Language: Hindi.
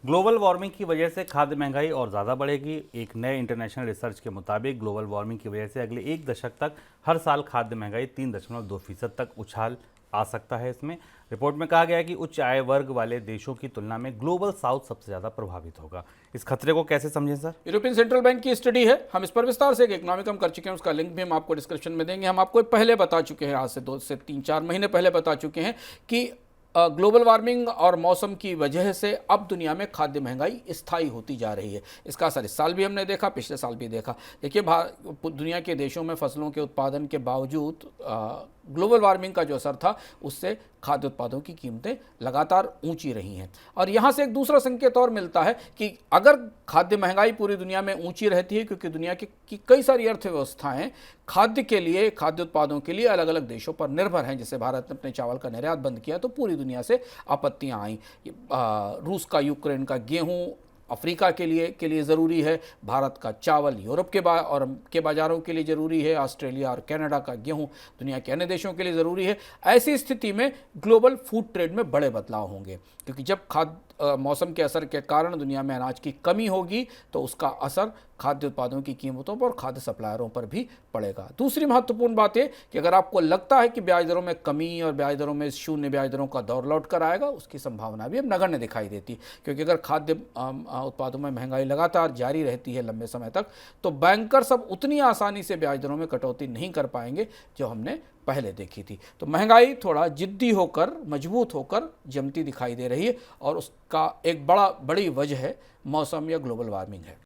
ग्लोबल वार्मिंग की वजह से खाद्य महंगाई और ज़्यादा बढ़ेगी। एक नए इंटरनेशनल रिसर्च के मुताबिक ग्लोबल वार्मिंग की वजह से अगले एक दशक तक हर साल खाद्य महंगाई 3.2% तक उछाल आ सकता है। इसमें रिपोर्ट में कहा गया है कि उच्च आय वर्ग वाले देशों की तुलना में ग्लोबल साउथ सबसे ज़्यादा प्रभावित होगा। इस खतरे को कैसे समझें सर? यूरोपियन सेंट्रल बैंक की स्टडी है, हम इस पर विस्तार से एक इकोनॉमिक हम कर चुके हैं, उसका लिंक भी हम आपको डिस्क्रिप्शन में देंगे। हम आपको पहले बता चुके हैं, आज से 2 से 3-4 महीने पहले बता चुके हैं कि ग्लोबल वार्मिंग और मौसम की वजह से अब दुनिया में खाद्य महंगाई स्थायी होती जा रही है। इसका असर इस साल भी हमने देखा, पिछले साल भी देखा। देखिए, दुनिया के देशों में फसलों के उत्पादन के बावजूद ग्लोबल वार्मिंग का जो असर था, उससे खाद्य उत्पादों की कीमतें लगातार ऊंची रही हैं। और यहाँ से एक दूसरा संकेत और मिलता है कि अगर खाद्य महंगाई पूरी दुनिया में ऊंची रहती है, क्योंकि दुनिया की कई सारी अर्थव्यवस्थाएं खाद्य के लिए, खाद्य उत्पादों के लिए अलग अलग देशों पर निर्भर हैं। जैसे भारत ने अपने चावल का निर्यात बंद किया तो पूरी दुनिया से आपत्तियां आईं। रूस का यूक्रेन का गेहूं अफ्रीका के लिए ज़रूरी है, भारत का चावल यूरोप के बाज़ारों के लिए ज़रूरी है, ऑस्ट्रेलिया और कनाडा का गेहूं दुनिया के अन्य देशों के लिए ज़रूरी है। ऐसी स्थिति में ग्लोबल फूड ट्रेड में बड़े बदलाव होंगे, क्योंकि जब मौसम के असर के कारण दुनिया में अनाज की कमी होगी तो उसका असर खाद्य उत्पादों की कीमतों पर और खाद्य सप्लायरों पर भी पड़ेगा। दूसरी महत्वपूर्ण बात है कि अगर आपको लगता है कि ब्याज दरों में कमी और ब्याज दरों में शून्य ब्याज दरों का दौर लौट कर आएगा, उसकी संभावना भी अब नगण्य दिखाई देती, क्योंकि अगर खाद्य उत्पादों में महंगाई लगातार जारी रहती है लंबे समय तक, तो बैंकर्स अब उतनी आसानी से ब्याज दरों में कटौती नहीं कर पाएंगे जो हमने पहले देखी थी। तो महंगाई थोड़ा जिद्दी होकर, मजबूत होकर जमती दिखाई दे रही है, और उसका एक बड़ी वजह है मौसम या ग्लोबल वार्मिंग है।